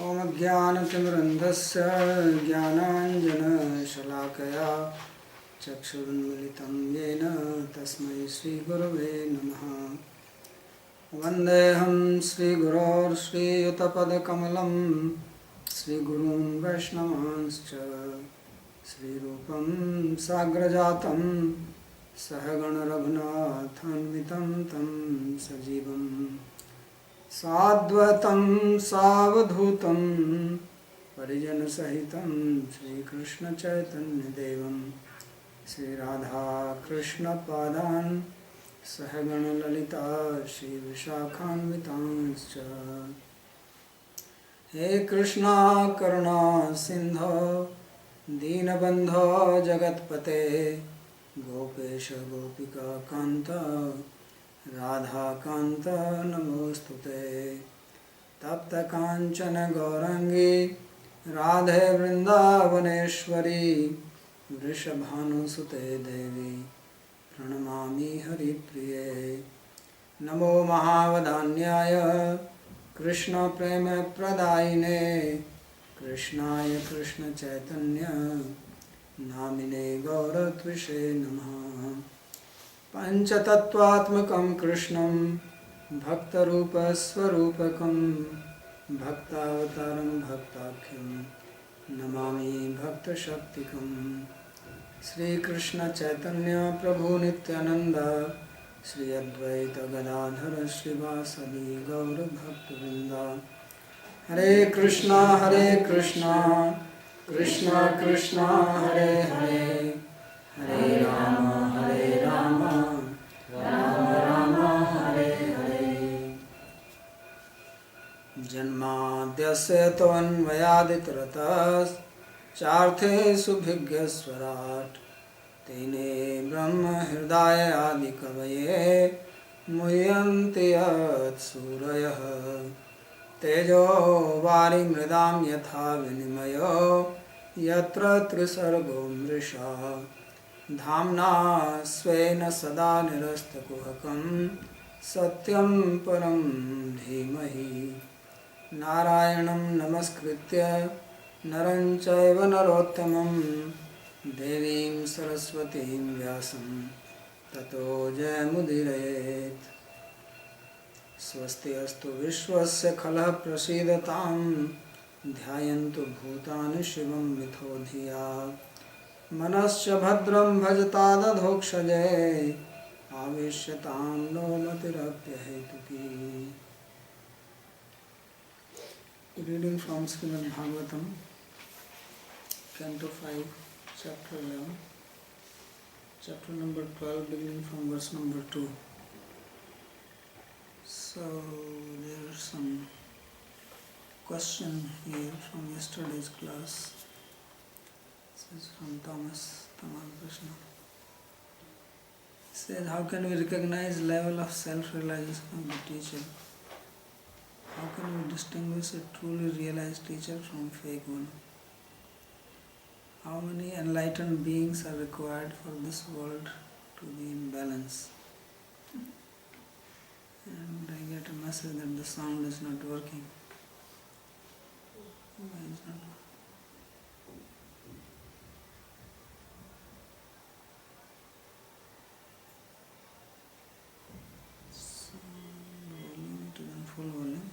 ओम ज्ञानतिमिरन्धस्य ज्ञानाञ्जनशलाकया चक्षुरुन्मिलितं येन तस्मै श्रीगुरवे नमः। वन्देऽहं श्रीगुरोर्श्रीयुतपदकमलं श्रीगुरुं वैष्णवांश्च श्रीरूपं साग्रजातं सहगणरघुनाथान्वितं तं सजीवं साद्वैतं सावधूतं परिजनसहितं श्रीकृष्णचैतन्यदेवं श्रीराधाकृष्णपादान् सहगणललिता श्रीविशाखान्वितांश्च। हे कृष्णा करुणा सिन्धो दीनबन्धो जगत्पते गोपेश गोपिका कान्त राधाकान्त नमोस्तुते। तप्त काञ्चन गौरांगी राधे वृन्दावनेश्वरी वृषभानुसुते देवी प्रणमामि हरिप्रिये। नमो महावदान्याय कृष्णप्रेमप्रदायिने कृष्णाय कृष्णचैतन्य नामिने गौरत्विषे नमः। पञ्चतत्त्वात्मकं कृष्णं भक्तरूपस्वरूपकं भक्तावतारं भक्ताख्यं नमामि भक्तशक्तिकं। श्रीकृष्ण चैतन्य प्रभु नित्यानंद श्री अद्वैत गदाधर श्रीवासदि गौरभक्तवृंद। हरे कृष्णा कृष्णा कृष्णा हरे हरे हरे राम राम राम हरे हरे। जन्माद्यस्य त्वन्मयादितरतश्चार्थे भिघ्नस्वराट् तेने ब्रह्म हृदय आदि कवये मुह्यन्ति यत्सूरयः। तेजो वारिमृदां यथा विनिमयो यत्र त्रिसर्गो मृषा धाम्ना स्वेन सदा निरस्तकुहकं सत्यं परं धीमहि। नारायणं नमस्कृत्य नरं चैव नरोत्तमं देवीं सरस्वतीं व्यासं ततो जयमुदीरयेत्। स्वस्ति अस्तु विश्वस्य खलः प्रसीदतां ध्यायन्तु भूतानि शिवं मिथो धिया। मनश्च भद्रं भजतादधोक्षजे आवेश्यतां no मतिरप्यहेतुकी। Reading from Srimad Bhagavatam, Canto 5, Chapter 11, Chapter number 12, beginning from verse number 2. So there are some question here from yesterday's class. This is from Tamal Krishna. He says, how can we recognize level of self-realization of the teacher? How can we distinguish a truly realized teacher from a fake one? How many enlightened beings are required for this world to be in balance? And I get a message that the sound is not working. Why is not working? Volume to the full volume.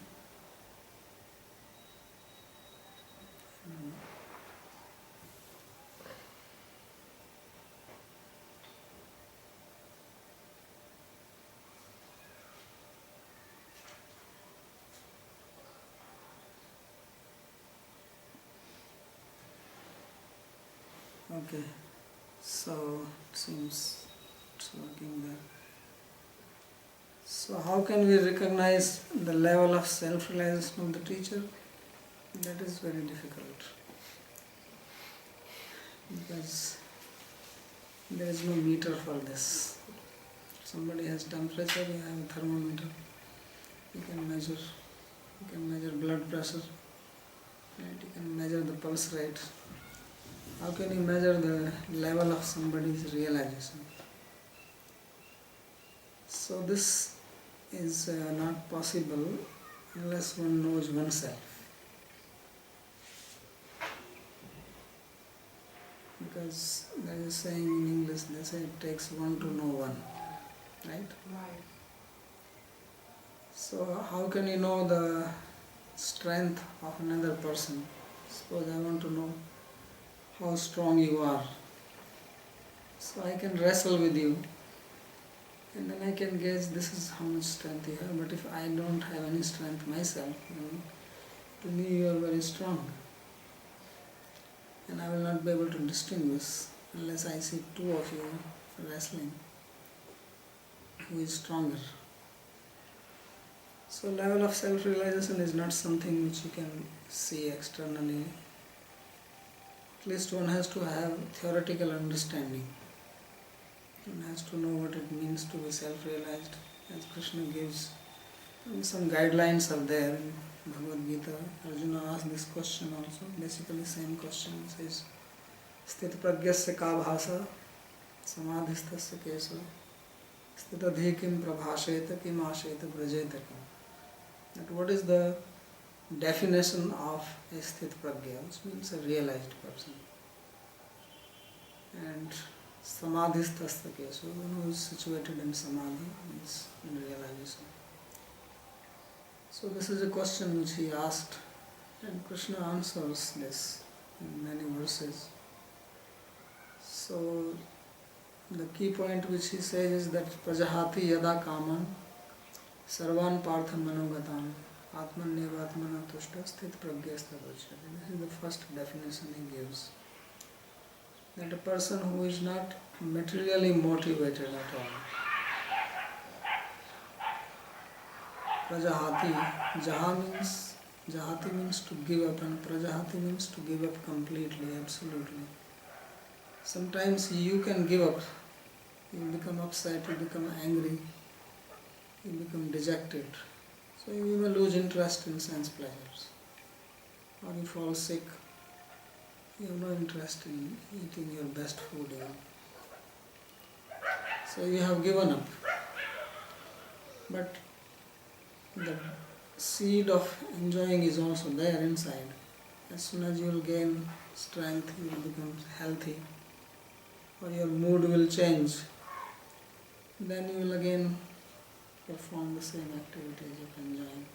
Okay, so it seems it's working there. So how can we recognize the level of self-realization of the teacher? That is very difficult because there is no meter for this. Somebody has temperature, you have a thermometer. You can measure blood pressure, right? You can measure the pulse rate. How can you measure the level of somebody's realization? So this is not possible unless one knows oneself. Because there is a saying in English, they say it takes one to know one, right? Right. So how can you know the strength of another person? Suppose I want to know how strong you are. So I can wrestle with you and then I can gauge this is how much strength you have. But if I don't have any strength myself, to me you are very strong. And I will not be able to distinguish unless I see two of you wrestling. Who is stronger? So level of self-realization is not something which you can see externally. At least one has to have theoretical understanding. One has to know what it means to be self-realized. As Krishna gives, some guidelines are there in Bhagavad Gita. Arjuna asked this question also, basically same question. It says, Sthita pragyasya ka bhasa, samadhistasya keso, sthita dhi kim prabhasheta kim asheta brajeta kim. That what is the definition of a sthita pragya, which means a realized person. And samadhistasya keso, one who is situated in samadhi, means in realization. So this is a question which he asked, and Krishna answers this in many verses. So the key point which he says is that prajahati yada kaman sarvan partha manogatam atman nevatmana tushta sthit pragyastadochyate. This is the first definition he gives. That a person who is not materially motivated at all. Prajahati, Jahati means to give up, and Prajahati means to give up completely, absolutely. Sometimes you can give up, you become upset, you become angry, you become dejected. So you may lose interest in sense pleasures. Or you fall sick, you have no interest in eating your best food even. So you have given up. But the seed of enjoying is also there inside. As soon as you will gain strength, you will become healthy, or your mood will change, then you will again perform the same activities of enjoying.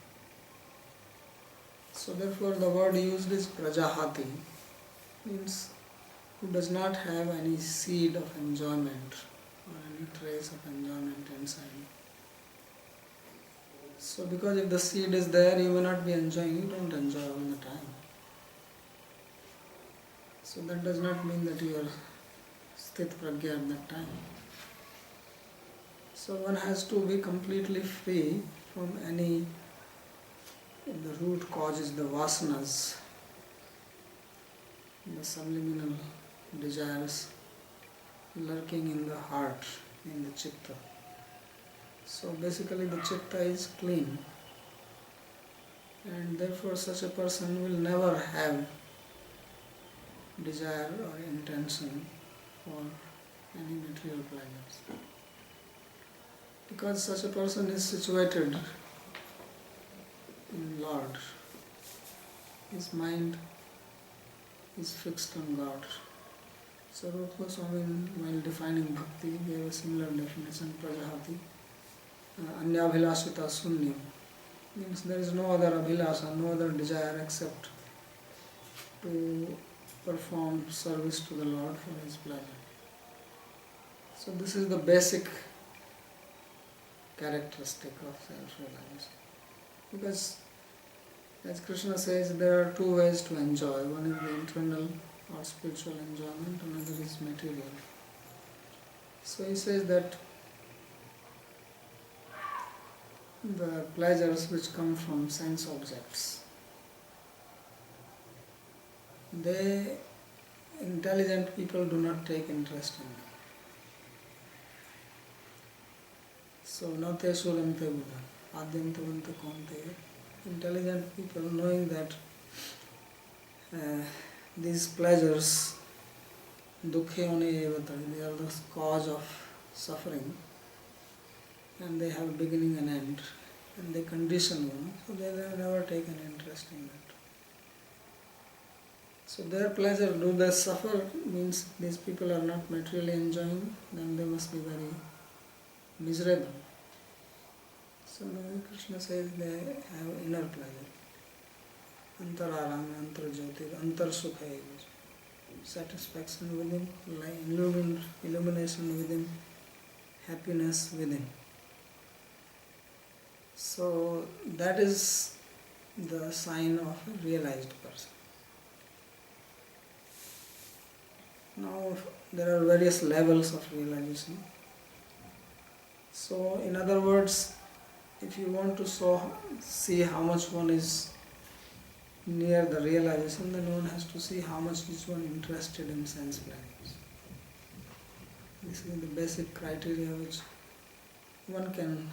So therefore the word used is prajahati, means who does not have any seed of enjoyment or any trace of enjoyment inside. So because if the seed is there, you may not be enjoying, you don't enjoy all the time. So that does not mean that you are sthit pragya at that time. So one has to be completely free from any, the root causes, the vasanas, the subliminal desires lurking in the heart, in the chitta. So basically the chitta is clean, and therefore such a person will never have desire or intention for any material pleasures. Because such a person is situated in Lord. His mind is fixed on God. So Rupa Goswami, while defining bhakti, gave a similar definition, prajahati. Anyabhilashita sunyam, means there is no other abhilasha, no other desire except to perform service to the Lord for His pleasure. So this is the basic characteristic of self-realization. Because as Krishna says, there are two ways to enjoy. One is the internal or spiritual enjoyment, another is material. So he says that the pleasures which come from sense objects, intelligent people do not take interest in them. So, nate surante buddha, adyantavanta konte. Intelligent people, knowing that these pleasures, dukkhe evata, they are the cause of suffering, and they have beginning and end, and they condition one, so they have never taken interest in that. So their pleasure, do they suffer, means these people are not materially enjoying, then they must be very miserable. So Krishna says they have inner pleasure. Antararama, antarjyoti, antarsukha, satisfaction within, illumination within, happiness within. So that is the sign of a realized person. Now there are various levels of realization. So in other words, if you want to see how much one is near the realization, then one has to see how much is one interested in sense pleasures. This is the basic criteria which one can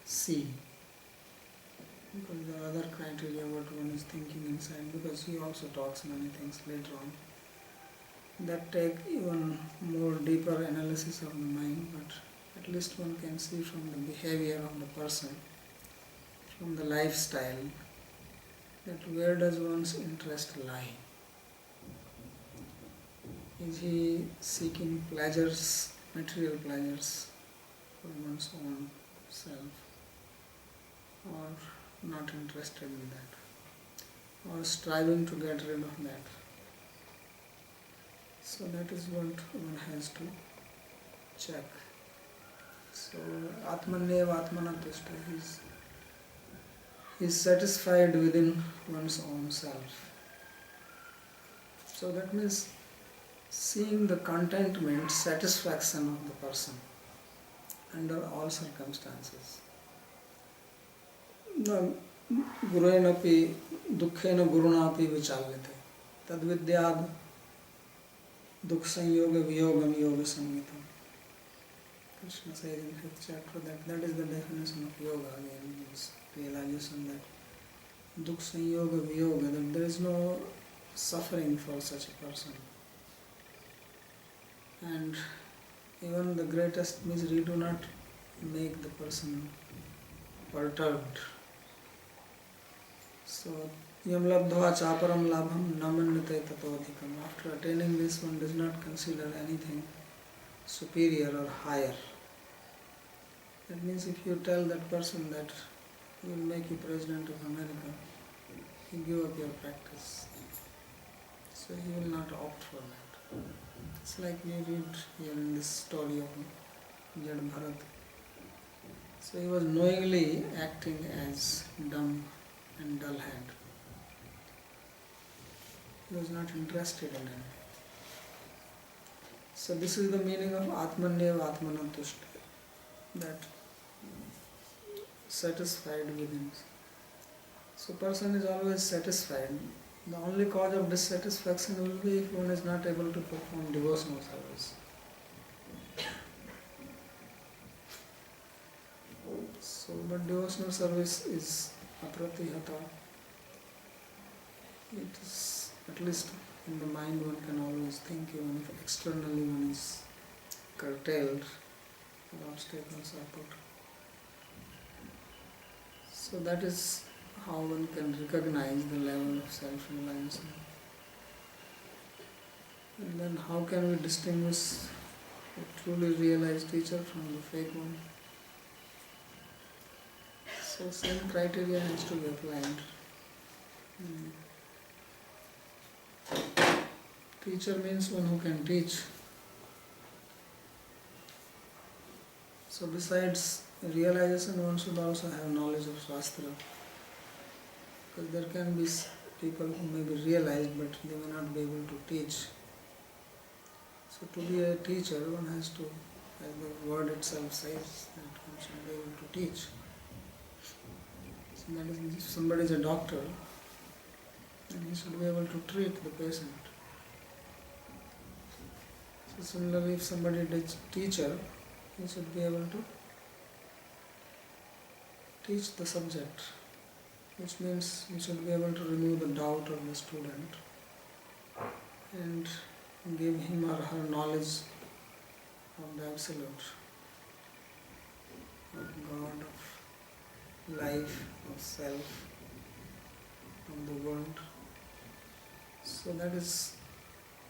see. Because there are other criteria what one is thinking inside, because he also talks many things later on that take even more deeper analysis of the mind, but at least one can see from the behavior of the person, from the lifestyle, that where does one's interest lie. Is he seeking pleasures, material pleasures for one's own self, or not interested in that, or striving to get rid of that. So that is what one has to check. So Atmanev Atmanatushta, he is satisfied within one's own self. So that means seeing the contentment, satisfaction of the person under all circumstances. Guruenapi dukkhena gurunapi vichalyate tadvidyad dukh sanyoga viyogam yoga samgitam. Krishna says in 5th chapter that is the definition of yoga again, is realization that dukh sanyoga viyoga, that there is no suffering for such a person. And even the greatest misery do not make the person perturbed. So yam labdhva chaparam labham namanyate tatodhikam. After attaining this, one does not consider anything superior or higher. That means if you tell that person that we will make you President of America, you give up your practice. So he will not opt for that. It's like we read here in this story of Jad Bharat. So he was knowingly acting as dumb and dull head. He was not interested in it. So this is the meaning of Atmanyev Atmanatushta, that satisfied within. So person is always satisfied. The only cause of dissatisfaction will be if one is not able to perform devotional service. So, but devotional service is apratihata. It is, at least in the mind one can always think, even if externally one is curtailed or obstacles are put. So that is how one can recognize the level of self-realization. And then how can we distinguish a truly realized teacher from the fake one? So same criteria has to be applied. Teacher means one who can teach. So besides realization, one should also have knowledge of Shastra. Because there can be people who may be realized but they may not be able to teach. So to be a teacher, one has to, as the word itself says, that one should be able to teach. So that is, if somebody is a doctor, then he should be able to treat the patient. So similarly, if somebody is a teacher, he should be able to teach the subject, which means he should be able to remove the doubt of the student and give him or her knowledge of the Absolute, of God, of life, of self, of the world. So that is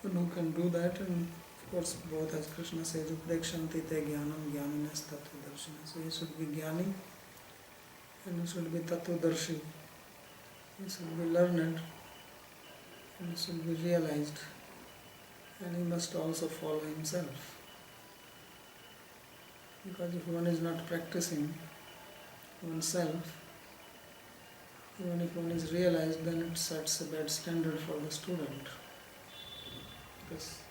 one who can do that, and of course both, as Krishna says, Uprekshanti te jnanam jnaninas tattvadarshina. So he should be jnani and he should be tattvadarshi. He should be learned and he should be realized, and he must also follow himself. Because if one is not practicing oneself, even if one is realized, then it sets a bad standard for the student. Because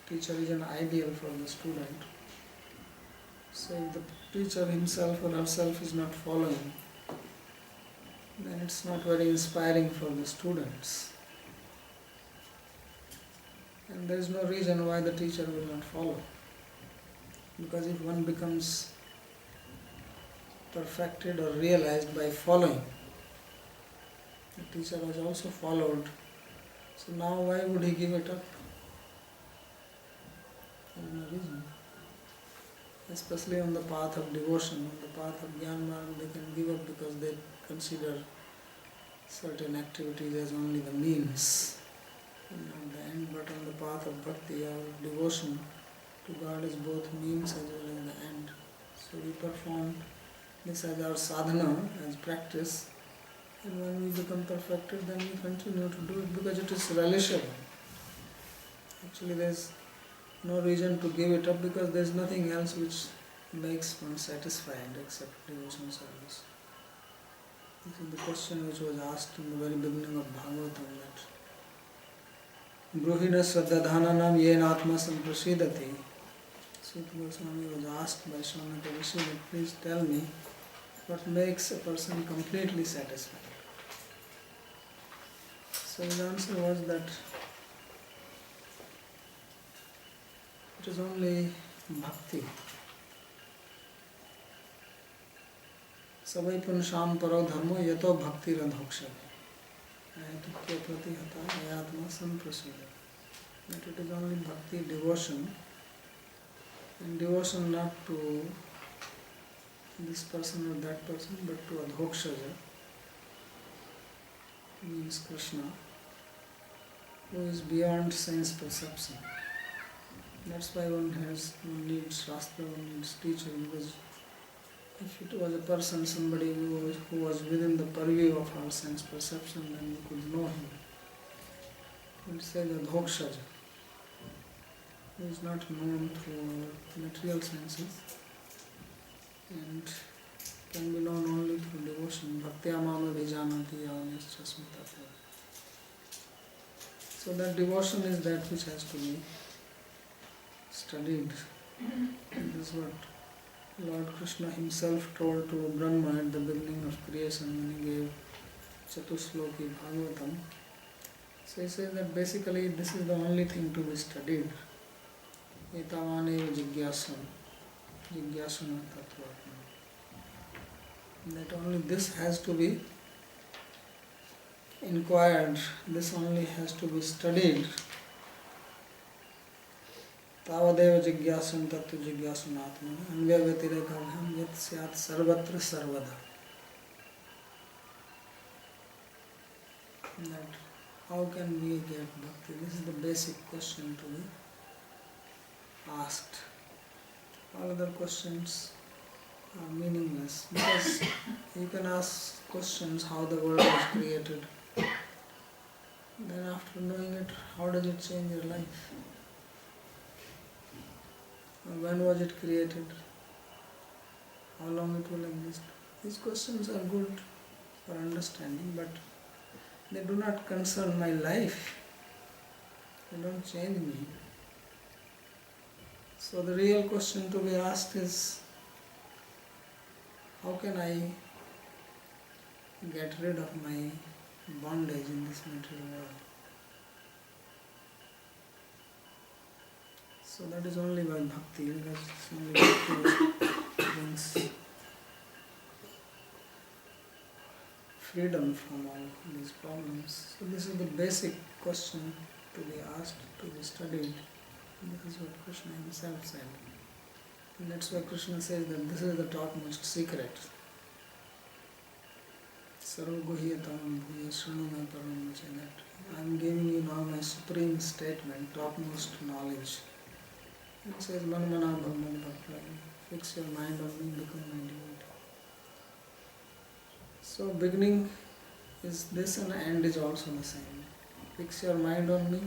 teacher is an ideal for the student. So if the teacher himself or herself is not following, then it's not very inspiring for the students. And there is no reason why the teacher will not follow. Because if one becomes perfected or realized by following, the teacher has also followed. So now why would he give it up? There is no reason. Especially on the path of devotion, on the path of Jnana Marg, they can give up because they consider certain activities as only the means and not the end. But on the path of bhakti, our devotion to God is both means as well as the end. So we perform this as our sadhana, as practice, and when we become perfected, then we continue to do it because it is relishable. Actually, there is no reason to give it up because there is nothing else which makes one satisfied except devotion service. This is the question which was asked in the very beginning of Bhagavatam, that Bruhida Swadadhananam Yenatma Samprasidati. Sut Goswami was asked by Shaunaka Rishi that please tell me what makes a person completely satisfied. So his answer was that it is only bhakti. Savai punsham paro dharmo yato bhakti radhoksha. Ayatukya pratihata ayatma samprasida. That it is only bhakti, devotion, and devotion not to this person or that person, but to adhokshaja, means Krishna, who is beyond sense perception. That's why one needs Shastra, one needs teacher, because if it was a person, somebody who was within the purview of our sense perception, then we could know him. It says adhokshaja, who is not known through our material senses and can be known only through devotion. Bhaktya mama vijanati yavanischa smritatva. So that devotion is that which has to be studied. And this is what Lord Krishna himself told to Brahma at the beginning of creation when he gave Chatusloki Bhagavatam. So he says that basically this is the only thing to be studied. Etavaneva jigyasana tattvatma. That only this has to be inquired, this only has to be studied. Tavadeva jigyasam tattu jigyasunatma anvyavatirekabhyam yat syat sarvatra sarvada. That how can we get bhakti? This is the basic question to be asked. All other questions are meaningless because you can ask questions how the world was created. Then after knowing it, how does it change your life? Or when was it created? How long it will exist? These questions are good for understanding, but They do not concern my life. They don't change me. So the real question to be asked is, how can I get rid of my bondage in this material world? So that is only by bhakti, because it's only bhakti which brings freedom from all these problems. So this is the basic question to be asked, to be studied. And this is what Krishna himself said. And that's why Krishna says that this is the topmost secret. Sarvaguhyatam bhuya shrununa param, that I am giving you now my supreme statement, topmost knowledge. It says manmana bhavan bhakta, fix your mind on me, become my devotee. So beginning is this and end is also the same. Fix your mind on me.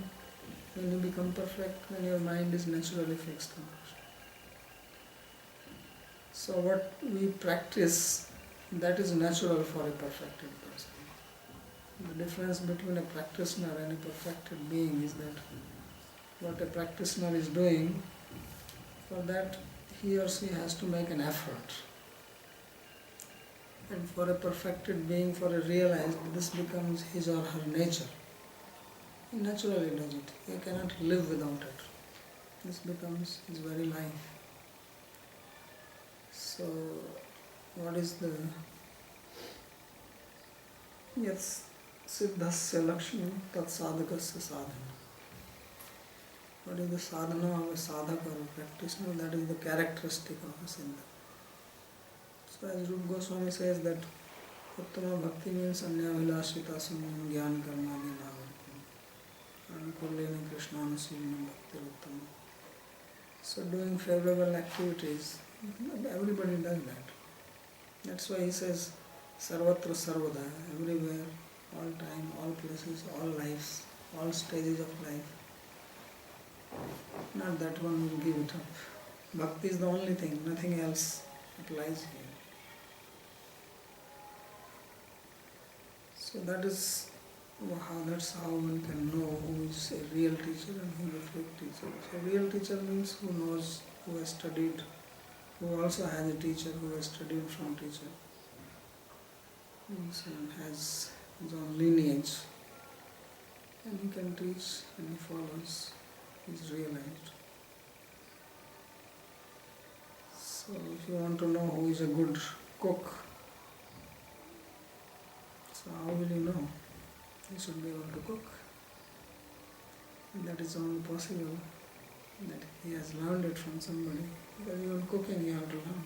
When you become perfect, when your mind is naturally fixed on Krishna. So what we practice, that is natural for a perfected person. The difference between a practitioner and a perfected being is that what a practitioner is doing, for that he or she has to make an effort. And for a perfected being, for a realized, this becomes his or her nature. He naturally does it. He cannot live without it. This becomes his very life. So, what is the... Yes, siddhasya lakshmi tat sadhakasya sadhana. What is the sadhana of a sadhaka or a practitioner? That is the characteristic of a siddha. So as Rupa Goswami says that Uttama Bhakti means Anyavilashita Sunyam Jnana Karmadi Navartam Anukullena Krishnanusivana Bhakti Uttama. So doing favorable activities, everybody does that. That's why he says Sarvatra Sarvada, everywhere, all time, all places, all lives, all stages of life. Not that one will give it up. Bhakti is the only thing, nothing else applies here. So that's how one can know who is a real teacher and who is a fake teacher. So real teacher means who knows, who has studied, who also has a teacher, who has studied from teacher, and has his own lineage, and he can teach and he follows, he is realized. So if you want to know who is a good cook, so how will you know? You should be able to cook. And that is only possible that he has learned it from somebody. Because even cooking you have to learn.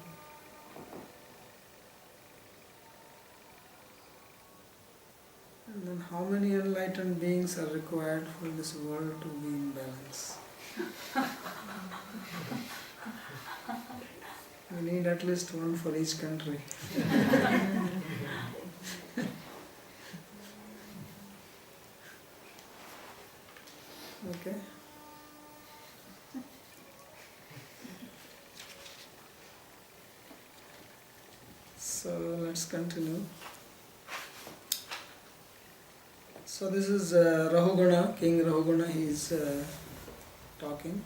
And then how many enlightened beings are required for this world to be in balance? We need at least one for each country. Okay. So let's continue. So this is Rahugana, King Rahugana, he is talking.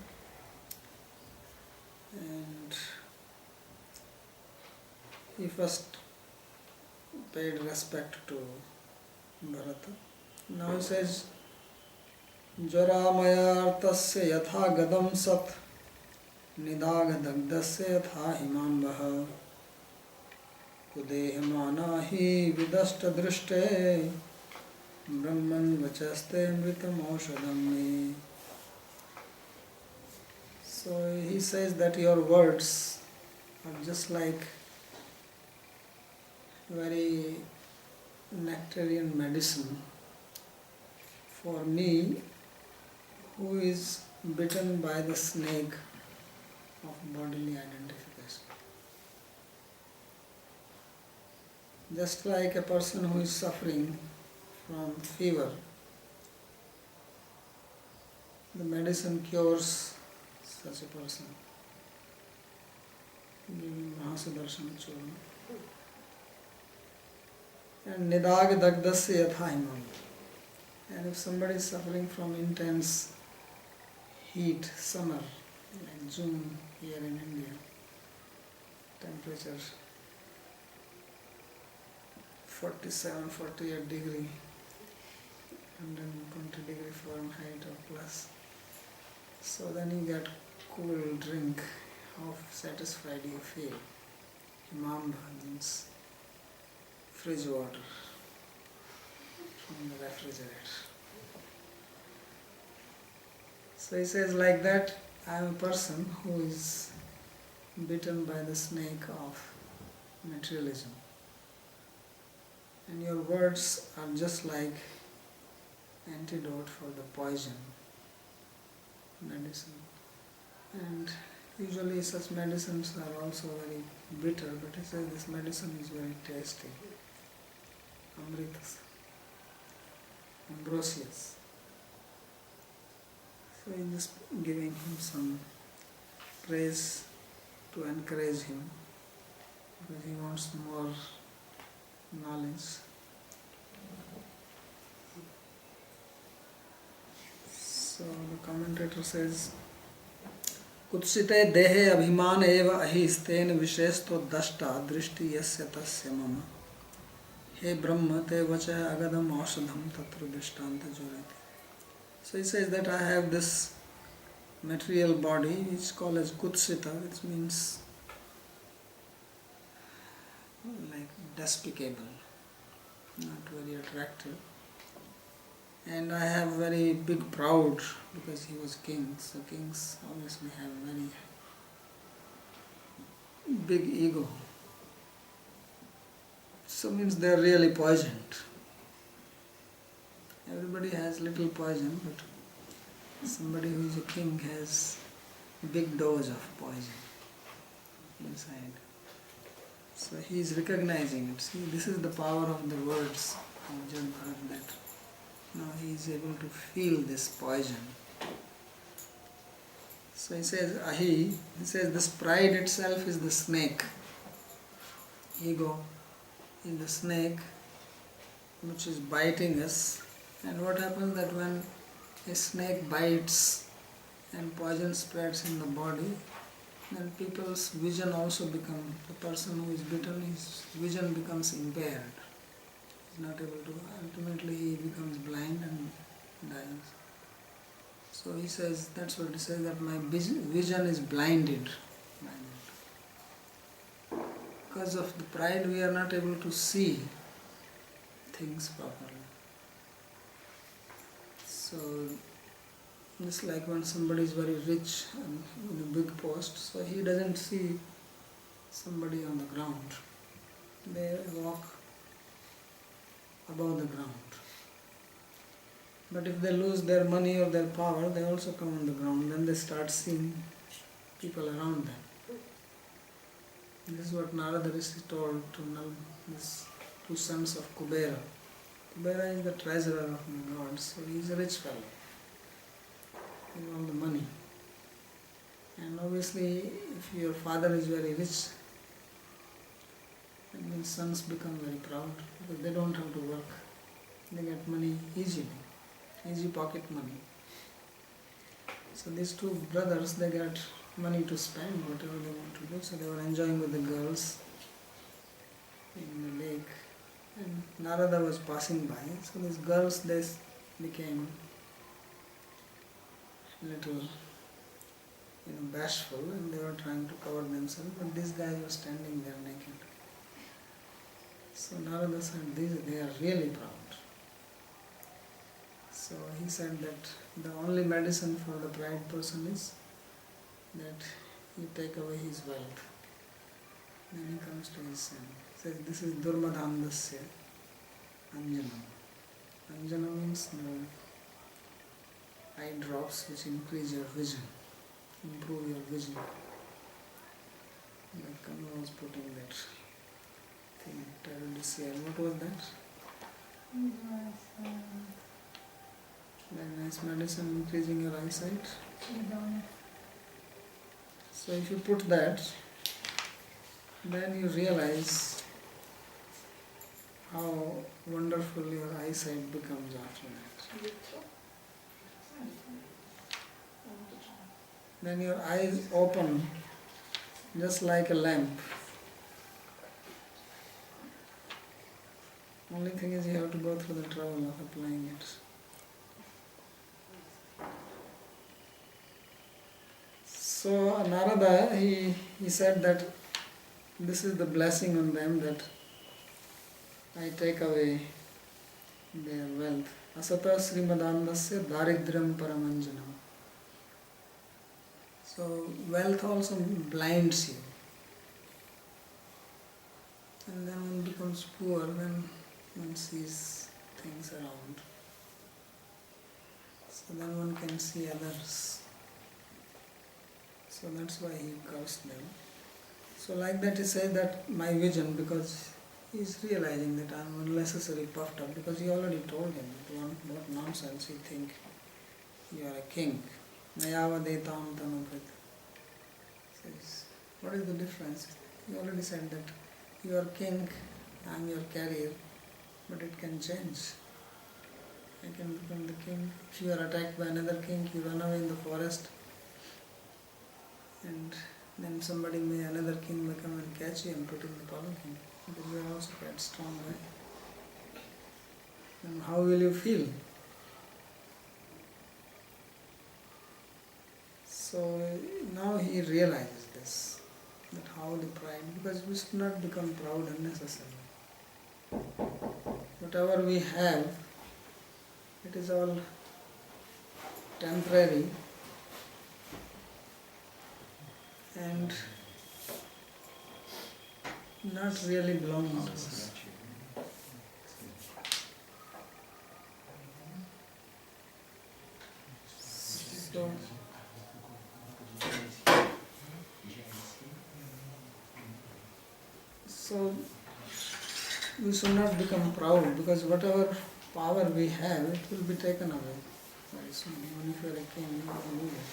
And he first paid respect to Bharata. Now he says, Jaramayartasya yatha gadam sat nidagadagdasya yatha himambah kudehimana hi vidashta drishte brahman vachaste mritam aushadam me. So he says that your words are just like very nectarian medicine for me, who is bitten by the snake of bodily identification. Just like a person who is suffering from fever, the medicine cures such a person. Mahasudarshan Churna. And Nidag Dagdasya Yathahimam. And if somebody is suffering from intense heat, summer, like June here in India, temperature 47, 48 degree, 120 degree Fahrenheit or plus. So then you get cool drink, how satisfied you feel. Himamba means fridge water from the refrigerator. So he says, like that, I am a person who is bitten by the snake of materialism. And your words are just like antidote for the poison medicine. And usually such medicines are also very bitter, but he says this medicine is very tasty. Amritas, ambrosius. So he's just giving him some praise to encourage him, because he wants more knowledge. So the commentator says, Kutsite dehe abhiman eva ahisteen vishesto dashta drishti yasya tasya mama. He Brahma te vacha agadam aushadham tatra drishtanta jurati. So he says that I have this material body which is called as kutsita, which means like despicable, not very attractive. And I have very big proud, because he was king, so kings obviously have very big ego. So means they are really poisoned. Everybody has little poison, but somebody who is a king has big dose of poison inside. So he is recognizing it. See, this is the power of the words of Jal Bharat, that now he is able to feel this poison. So he says, Ahi, he says this pride itself is the snake. Ego is the snake which is biting us. And what happens that when a snake bites and poison spreads in the body, then people's vision also becomes, the person who is bitten, his vision becomes impaired. He is not able to, ultimately he becomes blind and dies. So he says, that's what he says, that my vision is blinded by that. Because of the pride we are not able to see things properly. So, just like when somebody is very rich and in a big post, so he doesn't see somebody on the ground. They walk above the ground. But if they lose their money or their power, they also come on the ground. Then they start seeing people around them. This is what Narada Rishi told to his two sons of Kubera. Kubera is the treasurer of the gods, so he is a rich fellow. He has all the money. And obviously, if your father is very rich, that means sons become very proud, because they don't have to work. They get money easily, easy pocket money. So these two brothers, they got money to spend, whatever they want to do. So they were enjoying with the girls in the lake. And Narada was passing by. So these girls, they became little bashful, and they were trying to cover themselves, but these guys were standing there naked. So Narada said, they are really proud. So he said that the only medicine for the pride person is that you take away his wealth. Then he comes to his son. He says, this is Durmadhandasya Anjanam. Anjana means the eye drops which increase your vision, improve your vision. Like Canto was putting that thing, Taradisya. What was that? It was Very nice medicine increasing your eyesight. Chidon. So if you put that, then you realize how wonderful your eyesight becomes after that. Then your eyes open just like a lamp. Only thing is you have to go through the trouble of applying it. So Narada, he said that this is the blessing on them, that I take away their wealth. Asata Srimadandasya daridryam paramanjanam. So wealth also blinds you. And then one becomes poor when one sees things around. So then one can see others. So that's why he cursed them. So like that he says that my vision, because he is realizing that I am unnecessarily puffed up, because he already told him that what nonsense you think you are a king. Nayavadetam tanuprit. Says, what is the difference? He already said that you are king, I am your carrier, but it can change. I can become the king. If you are attacked by another king, you run away in the forest, and then another king may come and catch you and put in the palanquin, because you are also quite strong, right? And how will you feel? So now he realizes this, that how the pride, because we should not become proud unnecessarily. Whatever we have, it is all temporary and not really belonging to us. So we should not become proud, because whatever power we have, it will be taken away very soon. Even if you are a king, you will lose it.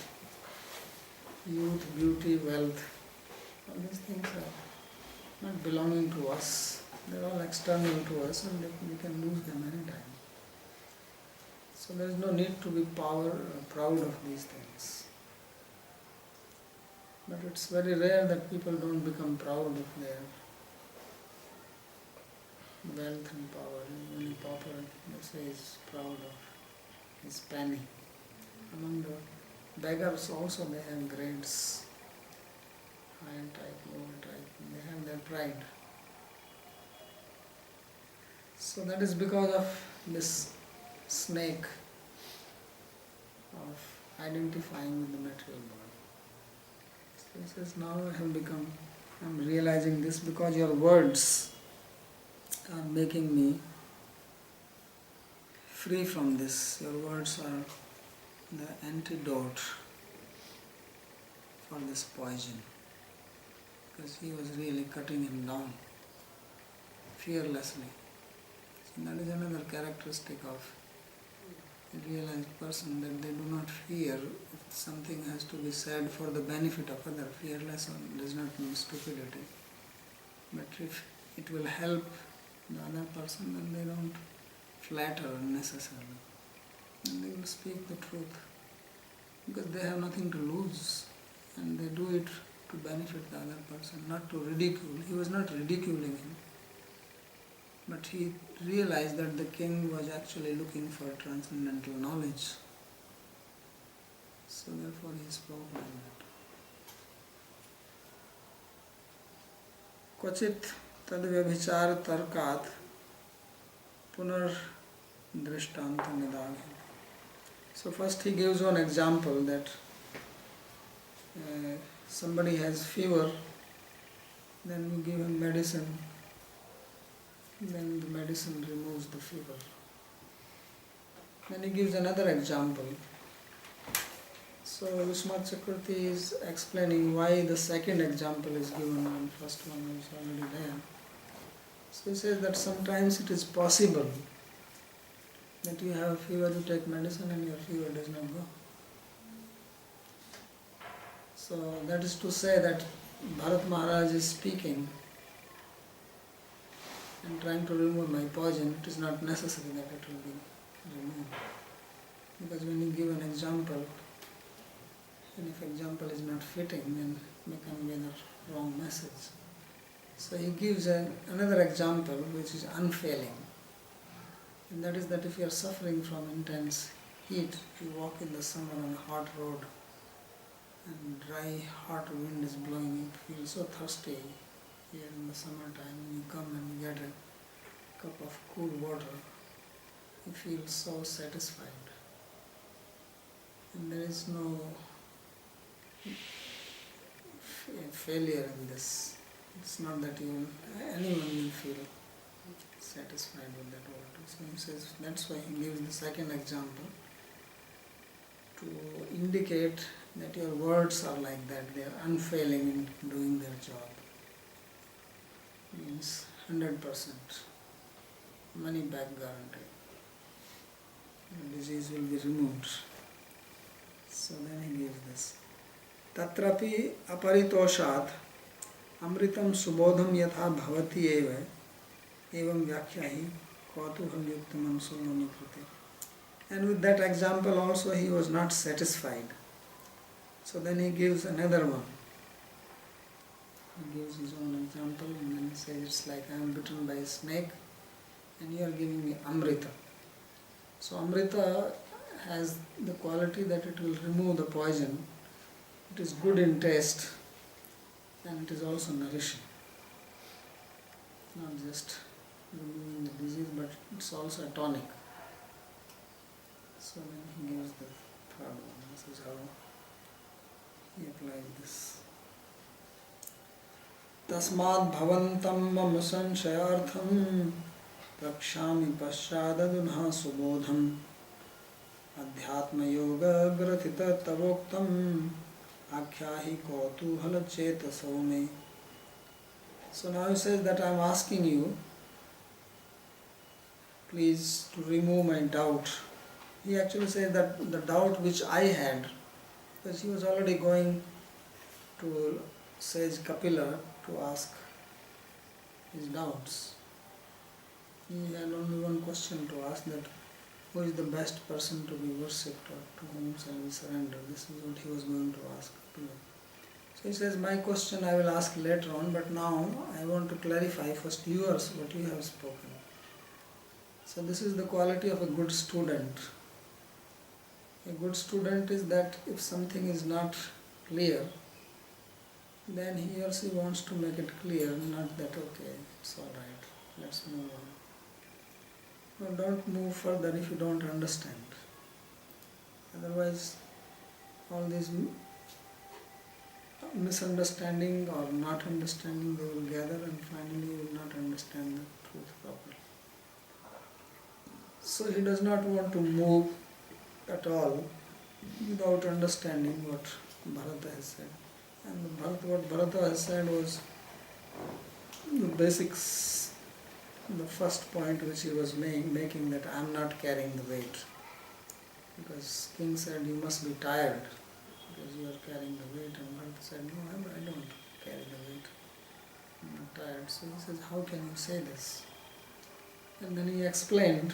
Youth, beauty, wealth, all these things are not belonging to us. They are all external to us, and we can lose them anytime. So there is no need to be proud of these things. But it's very rare that people don't become proud of their wealth and power. Only pauper, they say, is proud of his penny. Among the beggars also they have grades. Higher type, lower type. They have their pride. So that is because of this snake of identifying with the material body. So he says, now I am realizing this because your words are making me free from this. Your words are the antidote for this poison. Because he was really cutting him down fearlessly. So that is another characteristic of a realized person, that they do not fear if something has to be said for the benefit of others. Fearless does not mean stupidity. But if it will help the other person, then they don't flatter unnecessarily. And they will speak the truth. Because they have nothing to lose. And they do it to benefit the other person, not to ridicule. He was not ridiculing him. But he realized that the king was actually looking for transcendental knowledge. So therefore he spoke like that. Kvachit tad vyabhichar tarkat punar drishtanta nidaghi. So first he gives one example that somebody has fever, then we give him medicine, then the medicine removes the fever. Then he gives another example. So Vishmat Chakravarti is explaining why the second example is given when first one is already there. So he says that sometimes it is possible that you have a fever, you take medicine and your fever does not go. So that is to say that Bharat Maharaj is speaking and trying to remove my poison, it is not necessary that it will be removed. Because when you give an example, and if example is not fitting, then may convey the wrong message. So he gives another example which is unfailing. And that is that if you are suffering from intense heat, you walk in the summer on a hot road and dry, hot wind is blowing, you feel so thirsty here in the summertime, and you come and you get a cup of cool water, you feel so satisfied. And there is no failure in this. It's not that anyone will feel satisfied with that water. So he says, that's why he gives the second example to indicate that your words are like that, they are unfailing in doing their job. Means 100% money back guarantee. The disease will be removed. So then he gives this. Tatrapi aparitoshat amritam subodham yatha bhavati eva evam vyakyahi kautuhalyuktam ansomani krute. And with that example also he was not satisfied. So then he gives another one. He gives his own example and then he says, it's like I am bitten by a snake and you are giving me amrita. So amrita has the quality that it will remove the poison. It is good in taste and it is also nourishing. Not just removing the disease, but it's also a tonic. So then he gives the third one. This is how he applies this. Tasmad bhavantam mam sanshayartham prakshami paschadadunha subodham adhyatma yoga grathita tavoktam akyahi kautuhala chetaso me. So now he says that I am asking you, please to remove my doubt. He actually says that the doubt which I had, because he was already going to sage Kapila to ask his doubts. He had only one question to ask, that who is the best person to be worshipped or to whom shall we surrender? This is what he was going to ask Kapila. So he says, my question I will ask later on, but now I want to clarify first yours, what you have spoken. So this is the quality of a good student. A good student is that if something is not clear, then he or she wants to make it clear, not that, okay, it's alright, let's move on. No, don't move further if you don't understand. Otherwise, all these misunderstanding or not understanding, they will gather and finally you will not understand the truth properly. So he does not want to move at all without understanding what Bharata has said. And what Bharata has said was the basics, the first point which he was making, that I am not carrying the weight. Because king said, you must be tired because you are carrying the weight, and Bharata said, no, I don't carry the weight, I'm not tired. So he says, how can you say this? And then he explained,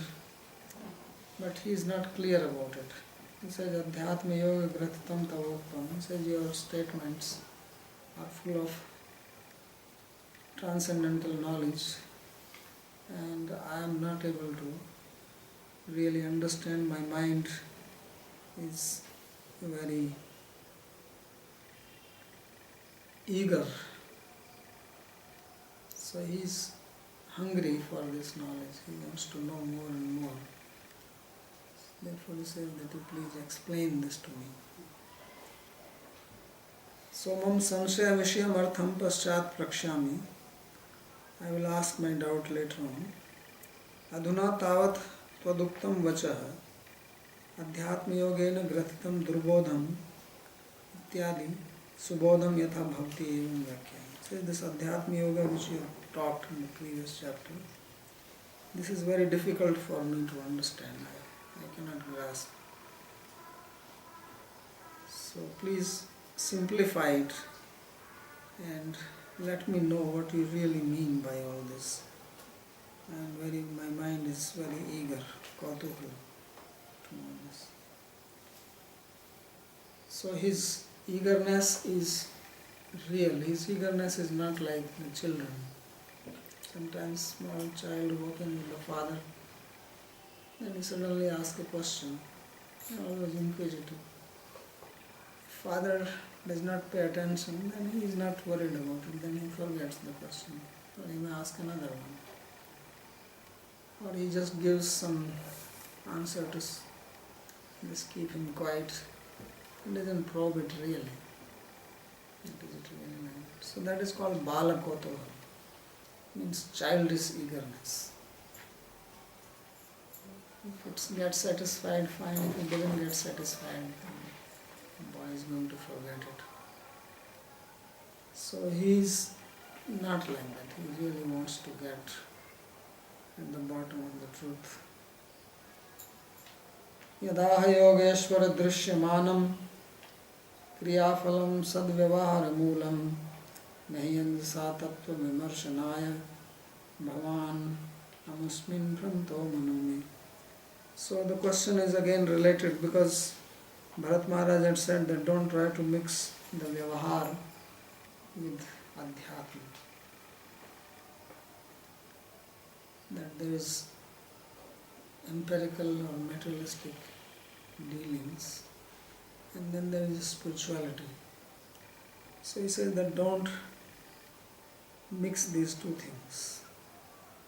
but he is not clear about it. He says, Adhyatma yoga gratitam tavoktam. He says, your statements are full of transcendental knowledge and I am not able to really understand. My mind is very eager. So he is hungry for this knowledge. He wants to know more and more. Therefore he says that you please explain this to me. So mam samshaya vishayam artham paschat prakshami. I will ask my doubt later on. Adhuna tavat tvaduktam vachah adhyatma yogena gratitam durbodham ityadi subodham yatha bhavti evam vyakya. So this adhyatma yoga which you talked in the previous chapter, this is very difficult for me to understand. I cannot grasp. So please simplify it and let me know what you really mean by all this. and my mind is very eager, kautuhal, to know this. So his eagerness is real. His eagerness is not like the children. Sometimes small child walking with the father, then he suddenly asks a question. He always inquisitive. Father does not pay attention, then he is not worried about it, then he forgets the question. Or he may ask another one. Or he just gives some answer to just keep him quiet. He doesn't probe it really. What is it really like? So that is called balakoto. Means childish eagerness. If it gets satisfied, fine. If it doesn't get satisfied, then the boy is going to forget it. So he is not like that. He really wants to get at the bottom of the truth. Yadaha yogeshvara drishyamanam kriyafalam sadvyavahara moolam nahyand sa tattva vimarshanaya bhavan amusmin pranto manumi. So the question is again related because Bharat Maharaj had said that don't try to mix the vyavahar with adhyatma. That there is empirical or materialistic dealings and then there is spirituality. So he says that don't mix these two things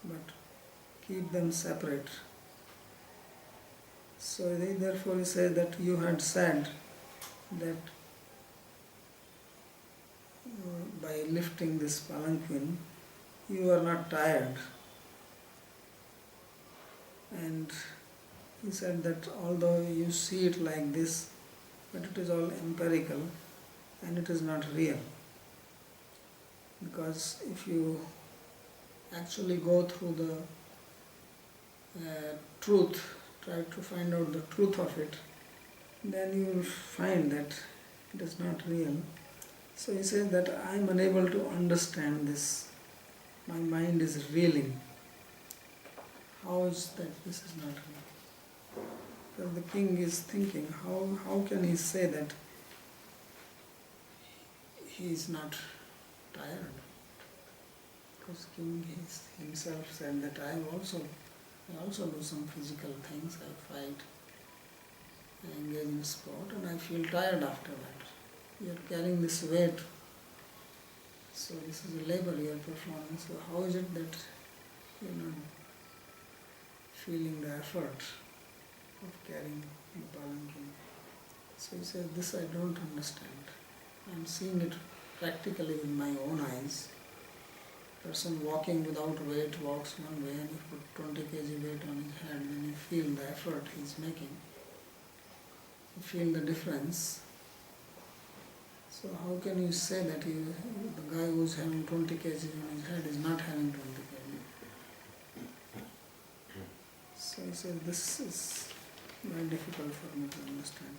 but keep them separate. So therefore he says that you had said that by lifting this palanquin you are not tired. And he said that although you see it like this, but it is all empirical and it is not real. Because if you actually go through the truth, try to find out the truth of it, then you will find that it is not real. So he says that I am unable to understand this. My mind is reeling. How is that this is not real? Because the king is thinking, how can he say that he is not tired? Because king himself said that I also do some physical things. I fight, I engage in sport, and I feel tired after that. You are carrying this weight, so this is a labor you are performing. So how is it that you are not feeling the effort of carrying the palanquin? So he says, this I don't understand. I am seeing it practically with my own eyes. Person walking without weight walks one way, and you put 20 kg weight on his head, then you feel the effort he is making. You feel the difference. So how can you say that the guy who is having 20 kg on his head is not having 20 kg? So he says, this is very difficult for me to understand.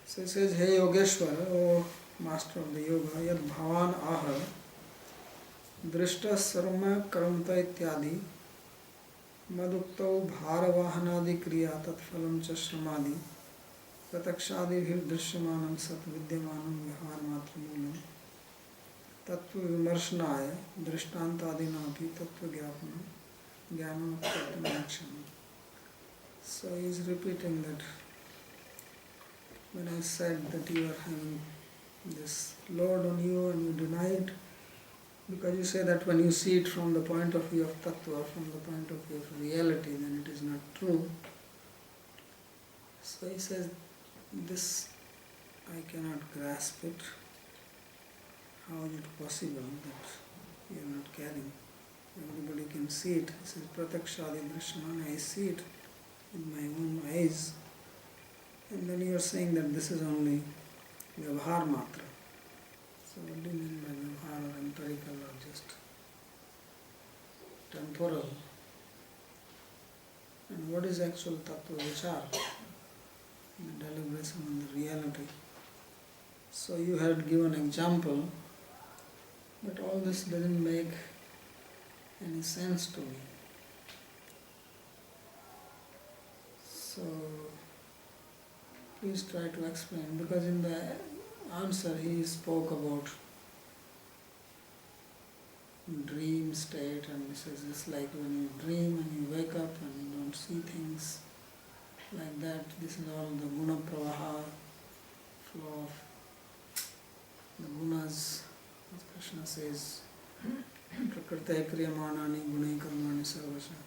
So he says, Hey Yogeshwara, O master of the yoga, yad bhavan aha drishta sarma karamta ityadi maduktau bharavahanaadi kriya tatphalam cha shramadi pratakshadi bhir drishyamanam sat vidyamanam vihar matramulam tattva vimarshanaya drishtantadinapi tattva gyapana jnanam tattvamachana. So he is repeating that when I said that you are having this load on you and you deny it, because you say that when you see it from the point of view of tattva, from the point of view of reality, then it is not true. So he says, this I cannot grasp it. How is it possible that you are not carrying? Everybody can see it. He says, Pratakshadi Drishman, I see it with my own eyes. And then you are saying that this is only Vyavahar Matra. So what do you mean by Vyavahar or empirical or just temporal? And what is actual Tattva Vichar? The deliberation on the reality. So you had given example, but all this doesn't make any sense to me. So please try to explain, because in the answer he spoke about dream state, and he says it's like when you dream and you wake up and you don't see things like that. This is all the guna pravaha, flow of the gunas. As Krishna says, prakriti kriyamanani gunai karmani sarvasha.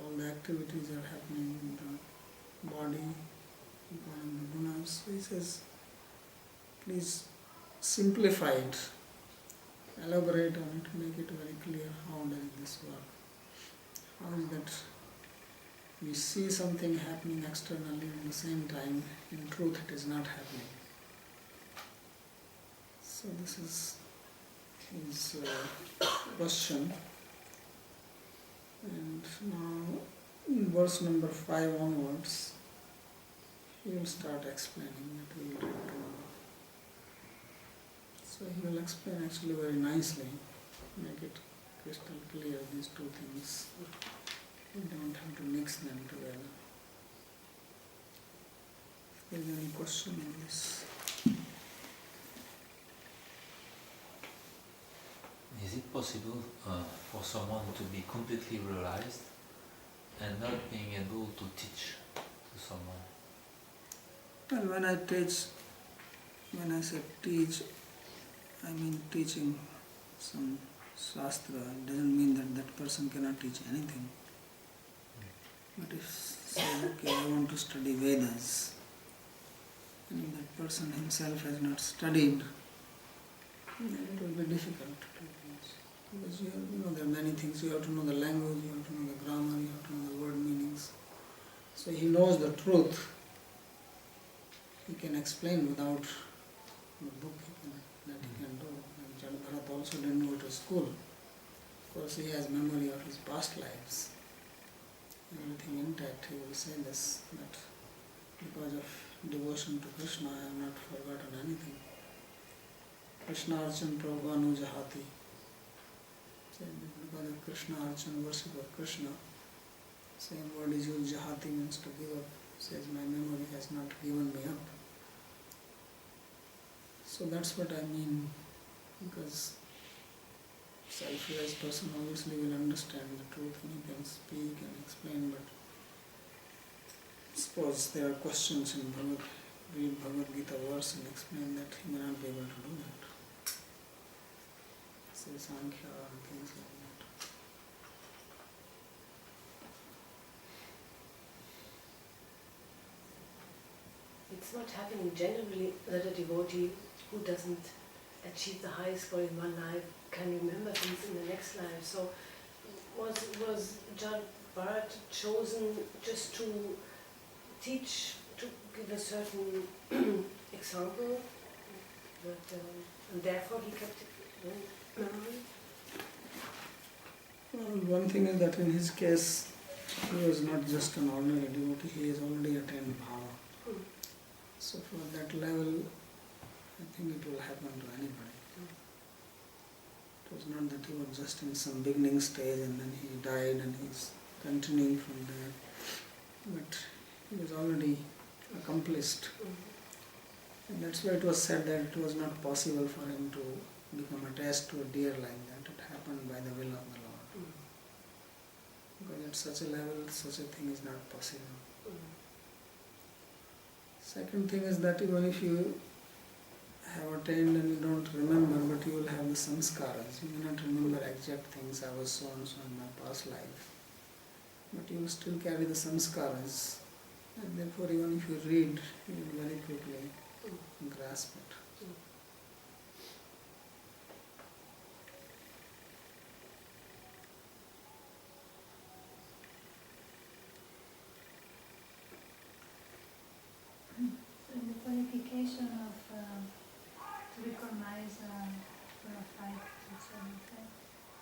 All the activities are happening in the body, according to gunas. So he says, please simplify it, elaborate on it, make it very clear. How does this work? How is that we see something happening externally, at the same time, in truth it is not happening. So this is his question. And now, in verse number 5 onwards, he will start explaining it. We will read tomorrow. So he will explain actually very nicely, make it crystal clear, these two things. You don't have to mix them together. If there is any question on this. Is it possible for someone to be completely realized and not being able to teach to someone? Well, when I say teach, I mean teaching some shastra. It doesn't mean that that person cannot teach anything. But if say, okay, I want to study Vedas, and that person himself has not studied, then it will be difficult to teach. Because there are many things. You have to know the language, you have to know the grammar, you have to know the word meanings. So he knows the truth. He can explain without the book that he can do. And Jadabharat also didn't go to school. Of course, he has memory of his past lives. Everything intact. He will say this, that because of devotion to Krishna, I have not forgotten anything. Krishna Archan Prabhu Anujahati. Because of Krishna Archan, worship of Krishna, same word is used, Jahati means to give up. Says, my memory has not given me up. So that's what I mean, because self-realized person obviously will understand the truth and he can speak and explain, but suppose there are questions in read Bhagavad Gita verse and explain that, he may not be able to do that. Say Sankhya and things like that. It's not happening generally that a devotee who doesn't achieve the highest goal in one life can remember things in the next life. So was Jad Bharat chosen just to teach, to give a certain example, but, and therefore he kept it in memory? Well, one thing is that in his case, he was not just an ordinary devotee, he has already attained bhava. So for that level, I think it will happen to anybody. It was not that he was just in some beginning stage and then he died and he's continuing from there. But he was already accomplished. And that's why it was said that it was not possible for him to become attached to a deer like that. It happened by the will of the Lord. Because at such a level, such a thing is not possible. Second thing is that even if you have attained and you don't remember, but you will have the samskaras. You may not remember exact things, I was so and so in my past life. But you will still carry the samskaras. And therefore even if you read, you will very quickly grasp it. So the qualification of to recognize for a fight,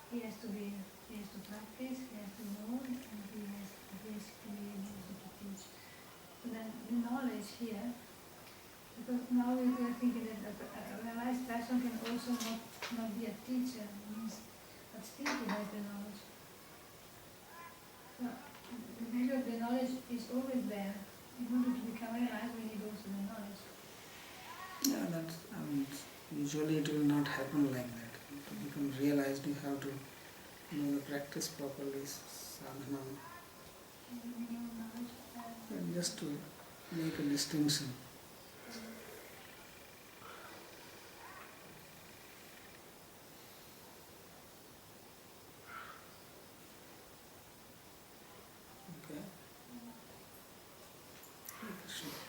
he has to practice, he has to know, and he has to be able to teach. So then the knowledge here, because now we are thinking that a realized person can also not be a teacher. It means a but still he has the knowledge. So the value of the knowledge is always there. In order to become realized, we need also the knowledge. Yeah, that's, usually it will not happen like that. To become realized, you have to know the practice properly, sadhana, Minimum knowledge. and just to make a distinction. Okay. Hare Krishna.